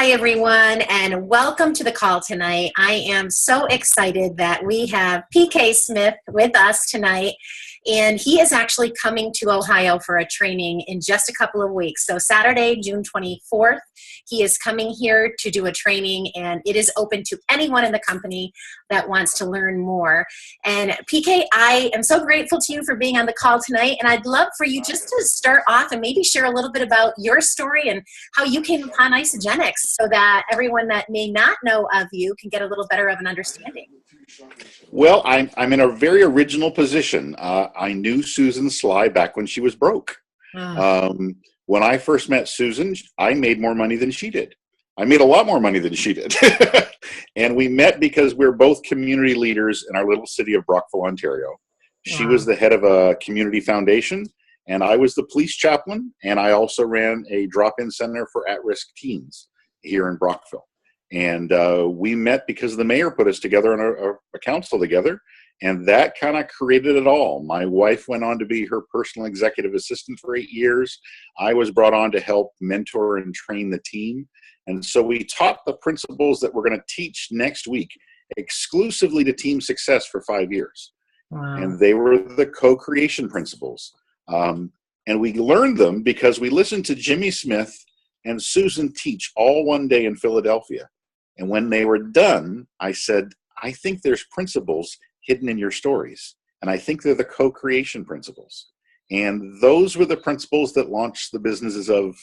Hi, everyone, and welcome to the call tonight. I am so excited that we have PK Smith with us tonight, and he is actually coming to Ohio for a training in just a couple of weeks. So Saturday, June 24th, he is coming here to do a training, and it is open to anyone in the company that wants to learn more. And PK, I am so grateful to you for being on the call tonight, and I'd love for you just to start off and maybe share a little bit about your story and how you came upon Isagenix, so that everyone that may not know of you can get a little better of an understanding. Well, I'm in a very original position. I knew Susan Sly back when she was broke. When I first met Susan, I made more money than she did. I made a lot more money than she did. And we met because we're both community leaders in our little city of Brockville, Ontario. She was the head of a community foundation, and I was the police chaplain, and I also ran a drop-in center for at-risk teens here in Brockville. And we met because the mayor put us together on a council together, and that kind of created it all. My wife went on to be her personal executive assistant for 8 years. I was brought on to help mentor and train the team. And so we taught the principles that we're going to teach next week exclusively to team success for 5 years. Wow. And they were the co-creation principles. And we learned them because we listened to Jimmy Smith and Susan teach all one day in Philadelphia. And when they were done, I said, I think there's principles hidden in your stories. And I think they're the co-creation principles. And those were the principles that launched the businesses of,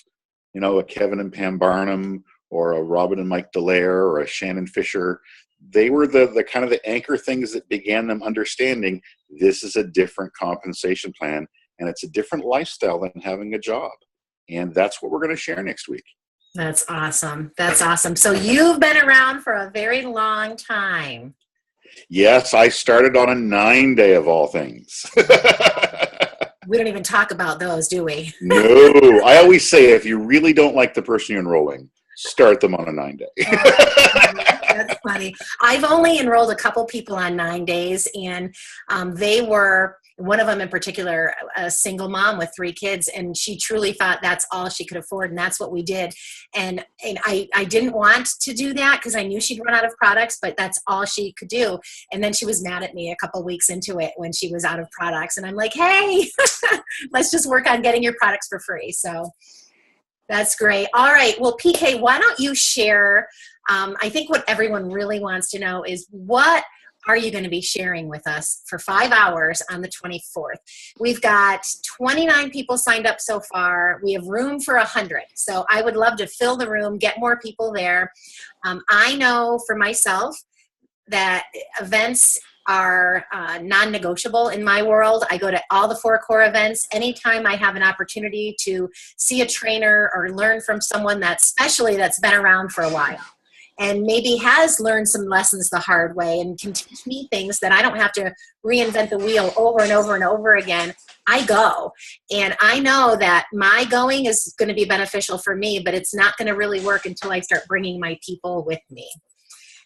you know, a Kevin and Pam Barnum, or a Robin and Mike Dallaire, or a Shannon Fisher. They were the kind of the anchor things that began them understanding this is a different compensation plan, and it's a different lifestyle than having a job. And that's what we're going to share next week. That's awesome. That's awesome. So you've been around for a very long time. Yes, I started on a 9-day of all things. We don't even talk about those, do we? No. I always say if you really don't like the person you're enrolling, start them on a 9-day. That's funny. I've only enrolled a couple people on 9 days, and they were, one of them in particular, a single mom with 3 kids, and she truly thought that's all she could afford, and that's what we did. And I didn't want to do that because I knew she'd run out of products, but that's all she could do. And then she was mad at me a couple weeks into it when she was out of products, and I'm like, hey, let's just work on getting your products for free. So that's great. All right. Well, PK, why don't you share, I think what everyone really wants to know is, what are you going to be sharing with us for 5 hours on the 24th? We've got 29 people signed up so far. We have room for 100. So I would love to fill the room, get more people there. I know for myself that events are non-negotiable in my world. I go to all the 4 core events. Anytime I have an opportunity to see a trainer or learn from someone that's been around for a while and maybe has learned some lessons the hard way and can teach me things that I don't have to reinvent the wheel over and over and over again, I go. And I know that my going is going to be beneficial for me, but it's not going to really work until I start bringing my people with me.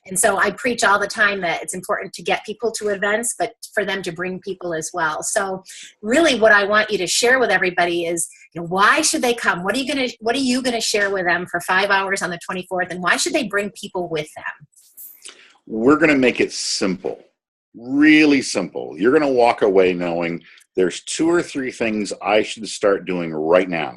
And so I preach all the time that it's important to get people to events, but for them to bring people as well. So really what I want you to share with everybody is, why should they come? What are you going to share with them for 5 hours on the 24th? And why should they bring people with them? We're going to make it simple, really simple. You're going to walk away knowing there's 2 or 3 things I should start doing right now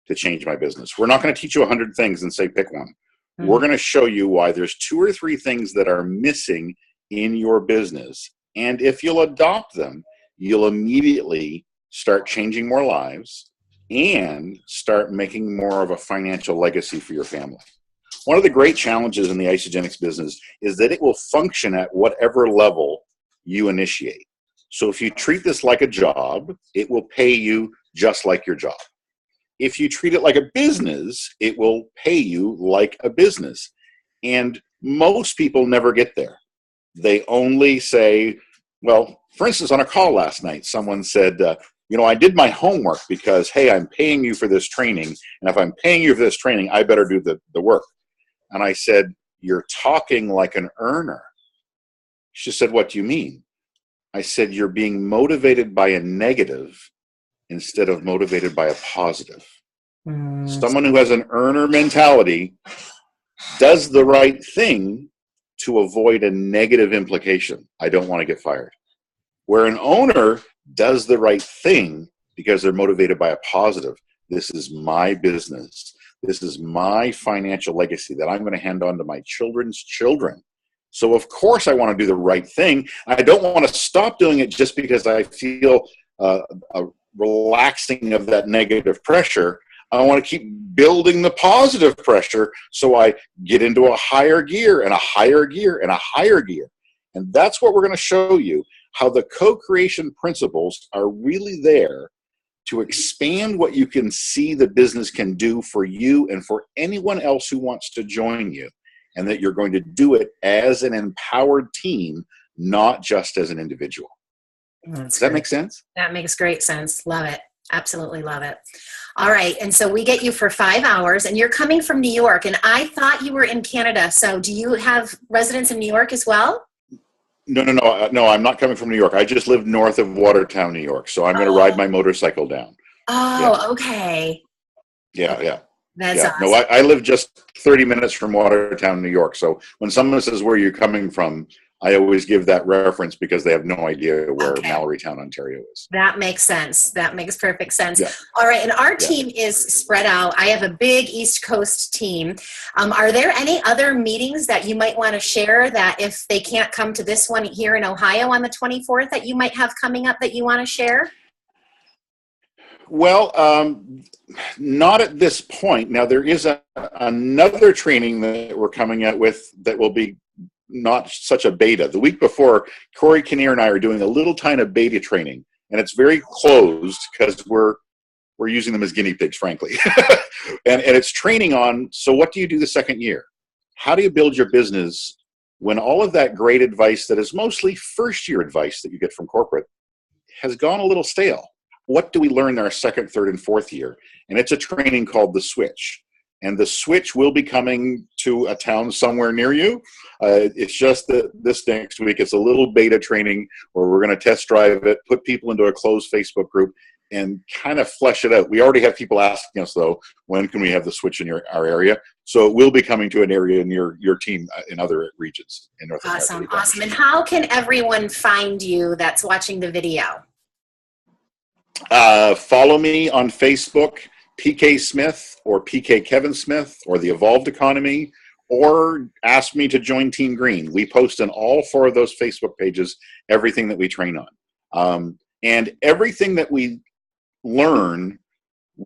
to change my business. We're not going to teach you 100 things and say, pick one. We're going to show you why there's 2 or 3 things that are missing in your business. And if you'll adopt them, you'll immediately start changing more lives and start making more of a financial legacy for your family. One of the great challenges in the Isagenix business is that it will function at whatever level you initiate. So if you treat this like a job, it will pay you just like your job. If you treat it like a business, it will pay you like a business. And most people never get there. They only say, well, for instance, on a call last night, someone said, I did my homework because, hey, I'm paying you for this training. And if I'm paying you for this training, I better do the work. And I said, you're talking like an earner. She said, what do you mean? I said, you're being motivated by a negative instead of motivated by a positive. Someone who has an earner mentality does the right thing to avoid a negative implication. I don't want to get fired. Where an owner does the right thing because they're motivated by a positive. This is my business. This is my financial legacy that I'm going to hand on to my children's children. So of course I want to do the right thing. I don't want to stop doing it just because I feel a relaxing of that negative pressure. I want to keep building the positive pressure so I get into a higher gear and a higher gear and a higher gear. And that's what we're going to show you, how the co-creation principles are really there to expand what you can see the business can do for you and for anyone else who wants to join you, and that you're going to do it as an empowered team, not just as an individual. Does that make sense? That makes great sense. Love it. Absolutely love it. All right. And so we get you for 5 hours, and you're coming from New York, and I thought you were in Canada. So do you have residence in New York as well? No, I'm not coming from New York. I just live north of Watertown, New York. So I'm going to ride my motorcycle down. Oh, yeah. Okay. Yeah. That's awesome. No, I live just 30 minutes from Watertown, New York. So when someone says where you're coming from, I always give that reference because they have no idea where Mallorytown, Ontario is. That makes sense. That makes perfect sense. Yeah. All right. And our team is spread out. I have a big East Coast team. Are there any other meetings that you might want to share that if they can't come to this one here in Ohio on the 24th that you might have coming up that you want to share? Well, not at this point. Now, there is another training that we're coming out with that will be not such a beta. The week before, Corey Kinnear and I are doing a little tiny beta training, and it's very closed because we're using them as guinea pigs, frankly. and it's training on, so what do you do the second year? How do you build your business when all of that great advice that is mostly first-year advice that you get from corporate has gone a little stale? What do we learn in our second, third, and fourth year? And it's a training called The Switch. And The Switch will be coming to a town somewhere near you. It's just that this next week, it's a little beta training where we're going to test drive it, put people into a closed Facebook group, and kind of flesh it out. We already have people asking us, though, when can we have The Switch in our area? So it will be coming to an area near your team in other regions in North America. Awesome. And how can everyone find you that's watching the video? Follow me on Facebook, PK Smith or PK Kevin Smith or The Evolved Economy, or ask me to join Team Green. We post on all 4 of those Facebook pages everything that we train on. And everything that we learn,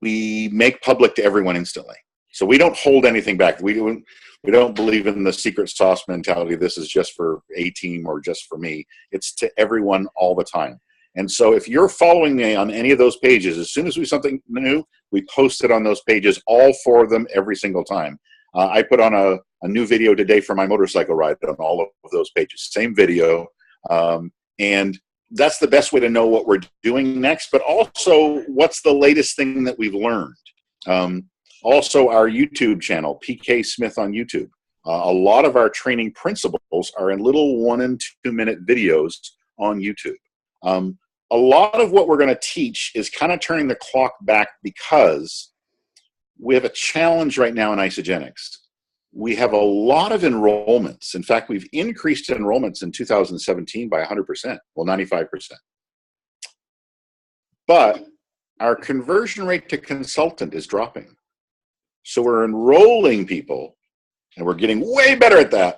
we make public to everyone instantly. So we don't hold anything back. We don't believe in the secret sauce mentality. This is just for a team or just for me. It's to everyone all the time. And so if you're following me on any of those pages, as soon as we do something new, we post it on those pages, all 4 of them, every single time. I put on a new video today for my motorcycle ride on all of those pages. Same video. And that's the best way to know what we're doing next, but also what's the latest thing that we've learned. Also, our YouTube channel, PK Smith on YouTube. A lot of our training principles are in little 1 and 2 minute videos on YouTube. A lot of what we're going to teach is kind of turning the clock back because we have a challenge right now in Isagenix. We have a lot of enrollments. In fact, we've increased enrollments in 2017 by 100%, well, 95%. But our conversion rate to consultant is dropping. So we're enrolling people, and we're getting way better at that,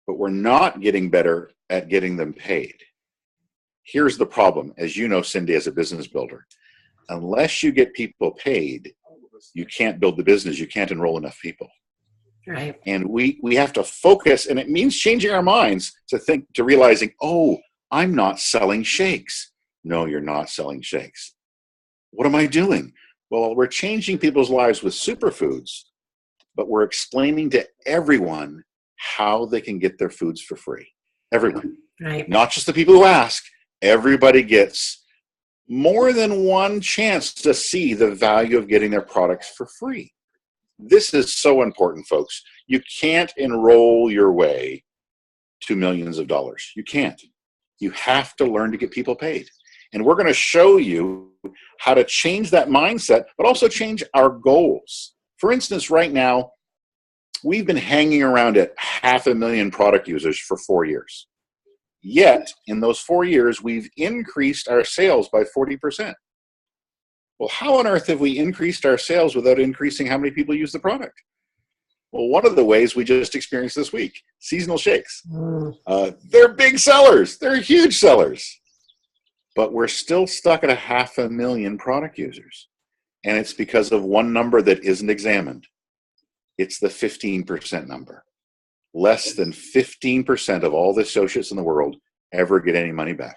but we're not getting better at getting them paid. Here's the problem, as you know, Cindy, as a business builder. Unless you get people paid, you can't build the business. You can't enroll enough people. Right. And we have to focus, and it means changing our minds to realizing, oh, I'm not selling shakes. No, you're not selling shakes. What am I doing? Well, we're changing people's lives with superfoods, but we're explaining to everyone how they can get their foods for free. Everyone. Right. Not just the people who ask. Everybody gets more than one chance to see the value of getting their products for free. This is so important, folks. You can't enroll your way to millions of dollars. You can't. You have to learn to get people paid. And we're going to show you how to change that mindset, but also change our goals. For instance, right now, We've been hanging around at 500,000 product users for 4 years. Yet, in those 4 years, we've increased our sales by 40%. Well, how on earth have we increased our sales without increasing how many people use the product? Well, one of the ways we just experienced this week, seasonal shakes. They're big sellers. They're huge sellers. But we're still stuck at 500,000 product users. And it's because of one number that isn't examined. It's the 15% number. Less than 15% of all the associates in the world ever get any money back.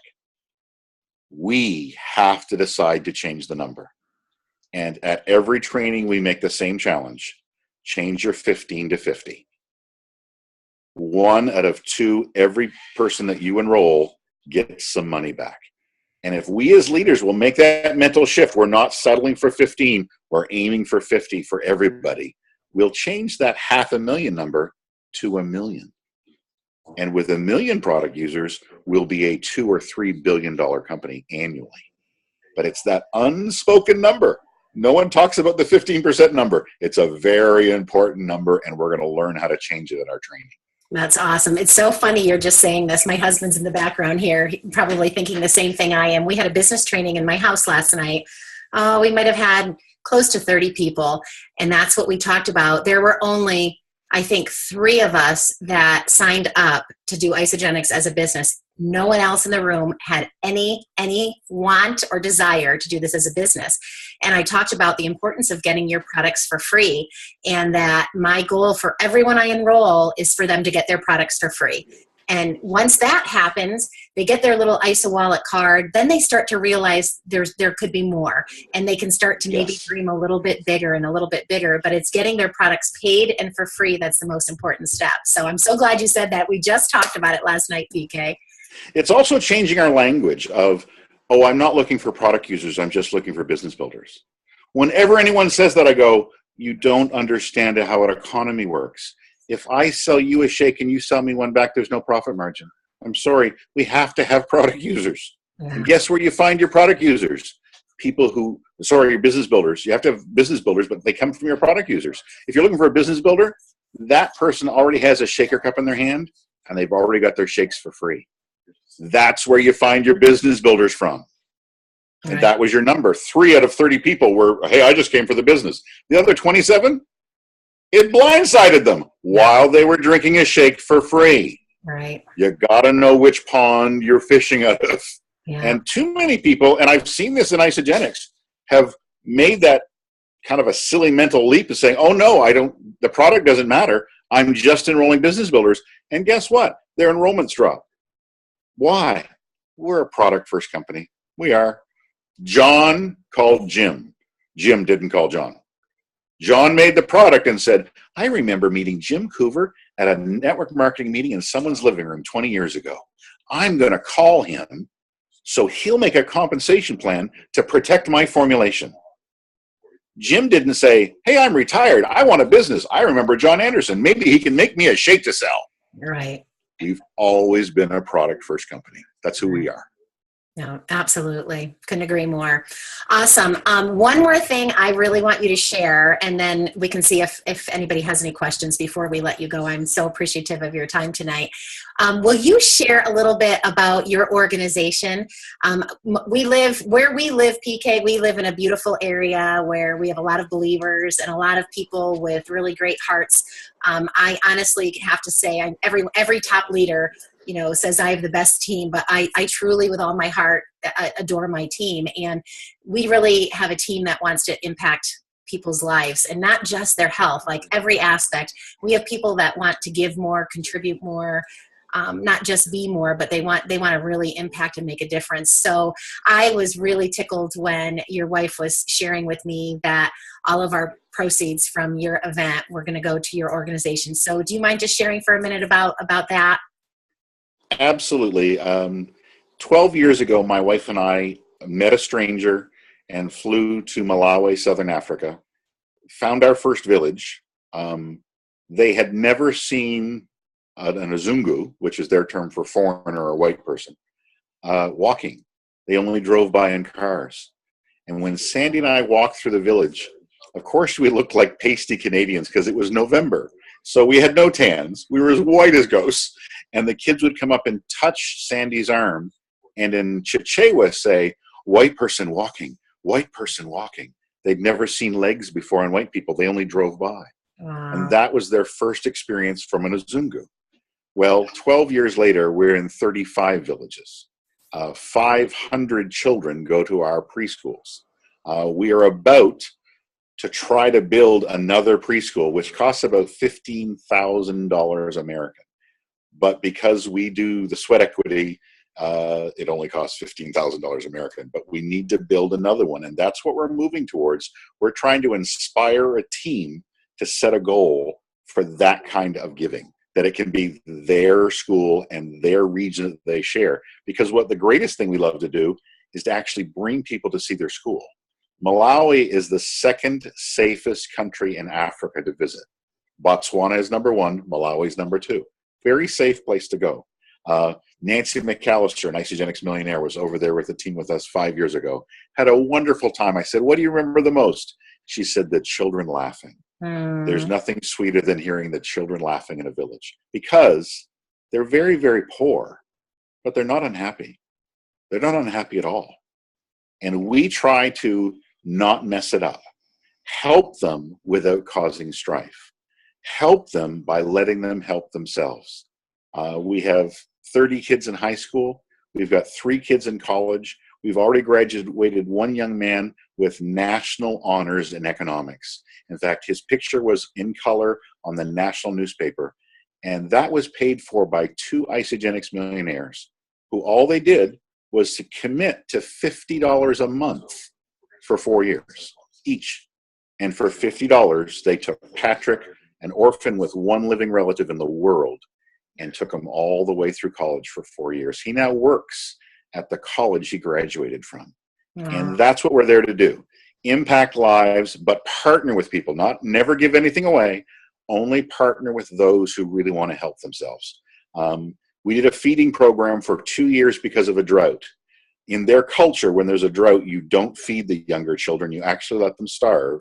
We have to decide to change the number. And at every training, we make the same challenge. Change your 15 to 50. 1 out of 2, every person that you enroll gets some money back. And if we as leaders will make that mental shift, we're not settling for 15, we're aiming for 50 for everybody. We'll change that 500,000 number to 1 million. And with 1 million product users, we'll be a $2 or $3 billion company annually. But it's that unspoken number. No one talks about the 15% number. It's a very important number, and we're going to learn how to change it in our training. That's awesome. It's so funny you're just saying this. My husband's in the background here, probably thinking the same thing I am. We had a business training in my house last night. We might have had close to 30 people, and that's what we talked about. There were only, I think, 3 of us that signed up to do Isagenix as a business. No one else in the room had any want or desire to do this as a business. And I talked about the importance of getting your products for free, and that my goal for everyone I enroll is for them to get their products for free. And once that happens, they get their little ISA wallet card, then they start to realize there could be more, and they can start to maybe dream a little bit bigger and a little bit bigger, but it's getting their products paid and for free that's the most important step. So I'm so glad you said that. We just talked about it last night, PK. It's also changing our language of, oh, I'm not looking for product users, I'm just looking for business builders. Whenever anyone says that, I go, you don't understand how an economy works. If I sell you a shake and you sell me one back, there's no profit margin. I'm sorry, we have to have product users. Yeah. And guess where you find your product users? Your business builders. You have to have business builders, but they come from your product users. If you're looking for a business builder, that person already has a shaker cup in their hand, and they've already got their shakes for free. That's where you find your business builders from. And that was your number. 3 out of 30 people were, hey, I just came for the business. The other 27, it blindsided them while they were drinking a shake for free. Right. You got to know which pond you're fishing out of. Yeah. And too many people, and I've seen this in Isagenix, have made that kind of a silly mental leap of saying, oh, no, the product doesn't matter. I'm just enrolling business builders. And guess what? Their enrollments drop. Why? We're a product-first company. We are. John called Jim. Jim didn't call John. John made the product and said, I remember meeting Jim Coover at a network marketing meeting in someone's living room 20 years ago. I'm going to call him so he'll make a compensation plan to protect my formulation. Jim didn't say, hey, I'm retired. I want a business. I remember John Anderson. Maybe he can make me a shake to sell. Right. We've always been a product-first company. That's who we are. No, absolutely. Couldn't agree more. Awesome. One more thing I really want you to share, and then we can see if anybody has any questions before we let you go. I'm so appreciative of your time tonight. Will you share a little bit about your organization? Where we live, PK, we live in a beautiful area where we have a lot of believers and a lot of people with really great hearts. I honestly have to say, every top leader says I have the best team, but I truly, with all my heart, adore my team. And we really have a team that wants to impact people's lives and not just their health, like every aspect. We have people that want to give more, contribute more, not just be more, but they want to really impact and make a difference. So I was really tickled when your wife was sharing with me that all of our proceeds from your event were going to go to your organization. So do you mind just sharing for a minute about that? Absolutely. 12 years ago, my wife and I met a stranger and flew to Malawi, Southern Africa, found our first village. They had never seen an Azungu, which is their term for foreigner or white person, walking. They only drove by in cars. And when Sandy and I walked through the village, Of course, we looked like pasty Canadians because it was November. So we had no tans. We were as white as ghosts. And the kids would come up and touch Sandy's arm and in Chichewa say, white person walking, white person walking. They'd never seen legs before on white people. They only drove by. Wow. And that was their first experience from an Azungu. Well, 12 years later, we're in 35 villages. 500 children go to our preschools. We are about to try to build another preschool, which costs about $15,000 American. But because we do the sweat equity, it only costs $15,000 American. But we need to build another one, and that's what we're moving towards. We're trying to inspire a team to set a goal for that kind of giving, that it can be their school and their region that they share. Because what the greatest thing we love to do is to actually bring people to see their school. Malawi is the second safest country in Africa to visit. Botswana is number 1, Malawi is number 2. Very safe place to go. Nancy McAllister, an Isagenix millionaire, was over there with the team with us 5 years ago. Had a wonderful time. I said, what do you remember the most? She said, the children laughing. There's nothing sweeter than hearing the children laughing in a village, because they're very, very poor, but they're not unhappy. They're not unhappy at all. And we try to not mess it up. Help them without causing strife. Help them by letting them help themselves. We have 30 kids in high school. We've got 3 kids in college. We've already graduated 1 young man with national honors in economics. In fact, his picture was in color on the national newspaper. And that was paid for by 2 Isagenix millionaires who all they did was to commit to $50 a month for 4 years each. And for $50, they took Patrick, an orphan with 1 living relative in the world, and took him all the way through college for 4 years. He now works at the college he graduated from. And that's what we're there to do. Impact lives, but partner with people. Never give anything away. Only partner with those who really want to help themselves. We did a feeding program for 2 years because of a drought. In their culture, when there's a drought, you don't feed the younger children. You actually let them starve,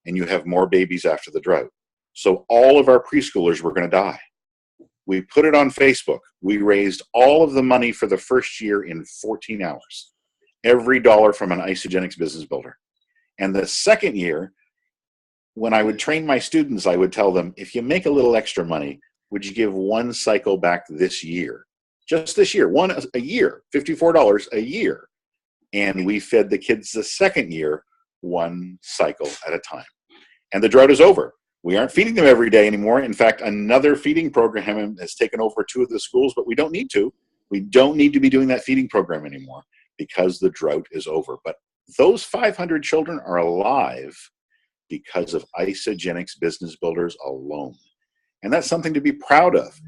and you have more babies after the drought. So all of our preschoolers were going to die. We put it on Facebook. We raised all of the money for the first year in 14 hours. Every dollar from an Isagenix business builder. And the second year, when I would train my students, I would tell them, if you make a little extra money, would you give 1 cycle back this year? Just this year, one a year, $54 a year. And we fed the kids the second year, 1 cycle at a time. And the drought is over. We aren't feeding them every day anymore. In fact, another feeding program has taken over 2 of the schools, but we don't need to. We don't need to be doing that feeding program anymore because the drought is over. But those 500 children are alive because of Isagenix business builders alone. And that's something to be proud of.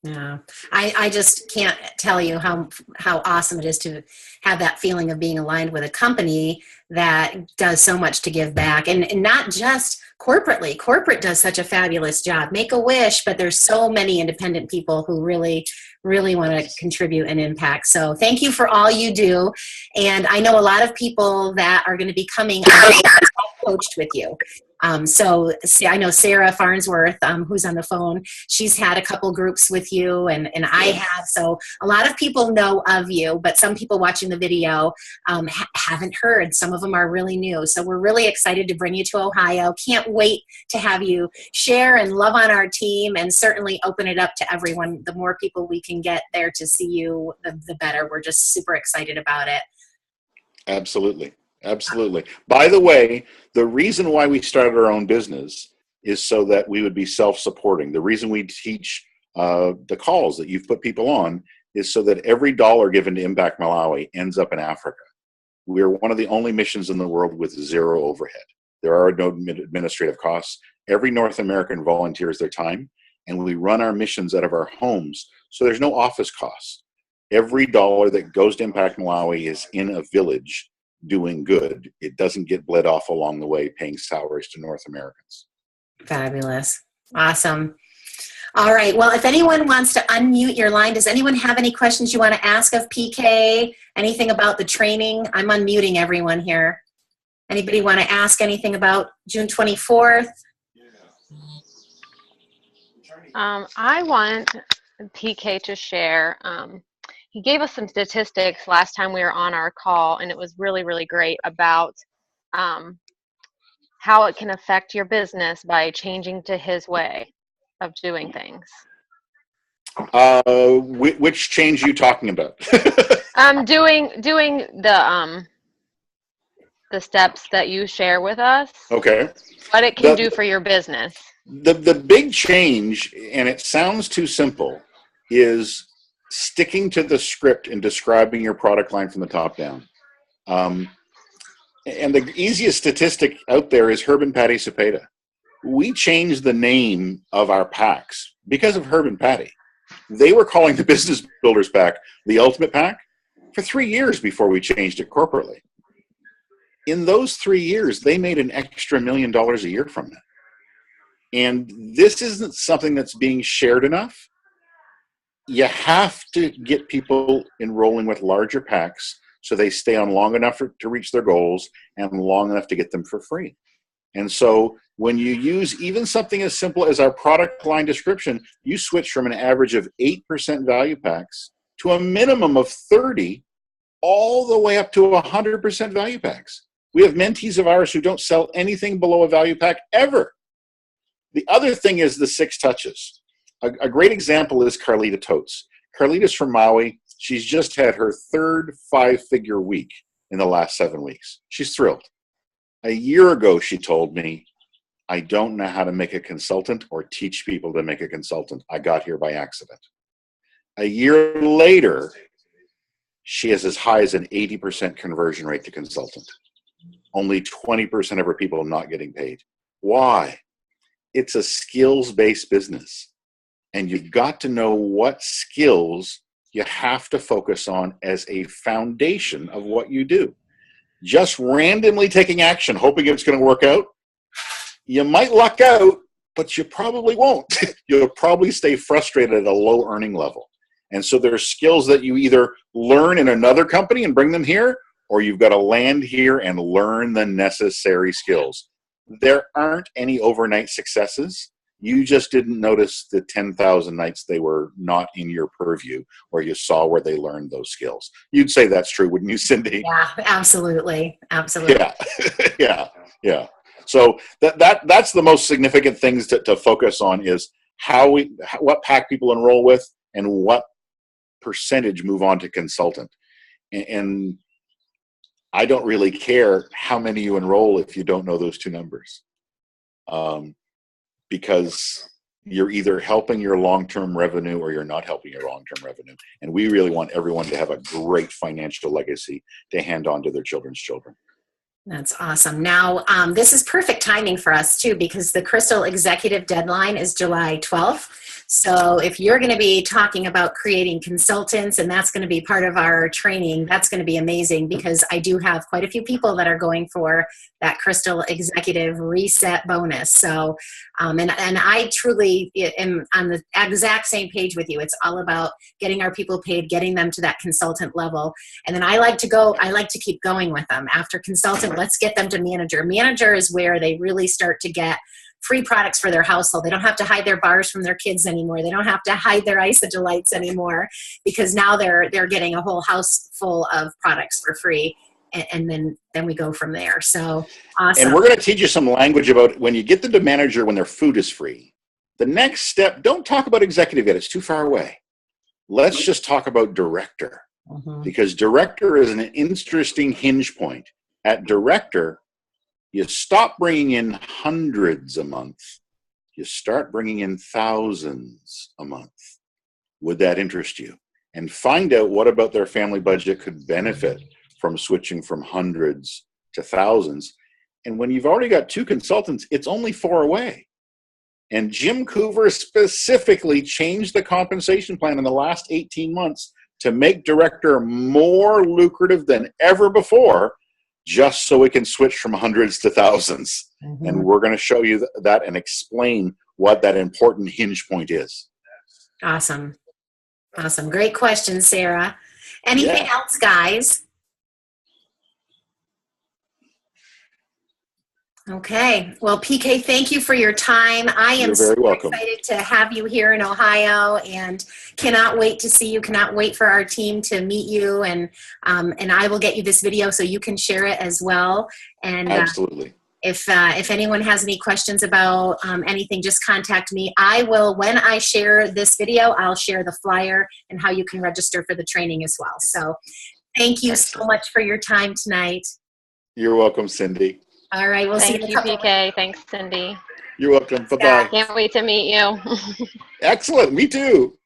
Yeah. I just can't tell you how awesome it is to have that feeling of being aligned with a company that does so much to give back, and not just corporately. Corporate does such a fabulous job. Make-A-Wish, but there's so many independent people who really, really want to contribute and impact. So thank you for all you do. And I know a lot of people that are going to be coming coached with you. So I know Sarah Farnsworth, who's on the phone, she's had a couple groups with you, and I have. So a lot of people know of you, but some people watching the video haven't heard. Some of them are really new. So we're really excited to bring you to Ohio. Can't wait to have you share and love on our team, and certainly open it up to everyone. The more people we can get there to see you, the better. We're just super excited about it. Absolutely. Absolutely. By the way, the reason why we started our own business is so that we would be self-supporting. The reason we teach the calls that you've put people on is so that every dollar given to Impact Malawi ends up in Africa. We are one of the only missions in the world with 0 overhead. There are no administrative costs. Every North American volunteers their time, and we run our missions out of our homes, so there's no office costs. Every dollar that goes to Impact Malawi is in a village doing good. It doesn't get bled off along the way paying salaries to North Americans. Fabulous. Awesome. All right. Well, if anyone wants to unmute your line, does anyone have any questions you want to ask of PK? Anything about the training? I'm unmuting everyone here. Anybody want to ask anything about June 24th? I want PK to share. He gave us some statistics last time we were on our call, and it was really, really great about how it can affect your business by changing to his way of doing things. Which change are you talking about? Doing the steps that you share with us. Okay. What it can do for your business. The big change, and it sounds too simple, is sticking to the script and describing your product line from the top down. And the easiest statistic out there is Herb and Patty Cepeda. We changed the name of our packs because of Herb and Patty. They were calling the Business Builders Pack the Ultimate Pack for 3 years before we changed it corporately. In those 3 years, they made an extra $1 million a year from it. And this isn't something that's being shared enough. You have to get people enrolling with larger packs so they stay on long enough to reach their goals and long enough to get them for free. And so when you use even something as simple as our product line description, you switch from an average of 8% value packs to a minimum of 30, all the way up to 100% value packs. We have mentees of ours who don't sell anything below a value pack ever. The other thing is the 6 touches. A great example is Carlita Totes. Carlita's from Maui. She's just had her 3rd 5-figure week in the last 7 weeks. She's thrilled. A year ago, she told me, I don't know how to make a consultant or teach people to make a consultant. I got here by accident. A year later, she has as high as an 80% conversion rate to consultant. Only 20% of her people are not getting paid. Why? It's a skills-based business. And you've got to know what skills you have to focus on as a foundation of what you do. Just randomly taking action, hoping it's going to work out, you might luck out, but you probably won't. You'll probably stay frustrated at a low earning level. And so there's skills that you either learn in another company and bring them here, or you've got to land here and learn the necessary skills. There aren't any overnight successes. You just didn't notice the 10,000 nights they were not in your purview, or you saw where they learned those skills. You'd say that's true, wouldn't you, Cindy? Yeah, absolutely. Absolutely. Yeah. Yeah. So that's the most significant things to focus on is what pack people enroll with and what percentage move on to consultant. And I don't really care how many you enroll if you don't know those 2 numbers. Because you're either helping your long-term revenue or you're not helping your long-term revenue. And we really want everyone to have a great financial legacy to hand on to their children's children. That's awesome. Now, this is perfect timing for us too, because the Crystal Executive deadline is July 12th. So if you're going to be talking about creating consultants and that's going to be part of our training, that's going to be amazing, because I do have quite a few people that are going for that Crystal Executive Reset bonus. So, and I truly am on the exact same page with you. It's all about getting our people paid, getting them to that consultant level. And then I like to keep going with them. After consultant, let's get them to manager. Manager is where they really start to get free products for their household. They don't have to hide their bars from their kids anymore. They don't have to hide their Isodelights anymore, because now they're getting a whole house full of products for free. And then we go from there. So awesome. And we're going to teach you some language about when you get them to manager when their food is free. The next step, don't talk about executive yet. It's too far away. Let's just talk about director. Because director is an interesting hinge point. At director, you stop bringing in hundreds a month. You start bringing in thousands a month. Would that interest you? And find out what about their family budget could benefit from switching from hundreds to thousands. And when you've already got 2 consultants, it's only 4 away. And Jim Coover specifically changed the compensation plan in the last 18 months to make director more lucrative than ever before, just so we can switch from hundreds to thousands. And we're going to show you that and explain what that important hinge point is. Awesome. Awesome. Great question, Sarah. Anything else, guys? Okay. Well, PK, thank you for your time. I am You're very welcome. excited to have you here in Ohio and cannot wait to see you, cannot wait for our team to meet you. And I will get you this video so you can share it as well. And Absolutely. if anyone has any questions about anything, just contact me. I will, when I share this video, I'll share the flyer and how you can register for the training as well. So thank you so much for your time tonight. You're welcome, Cindy. All right, we'll see you in a couple. PK. Thanks, Cindy. You're welcome. Bye-bye. Can't wait to meet you. Excellent. Me too.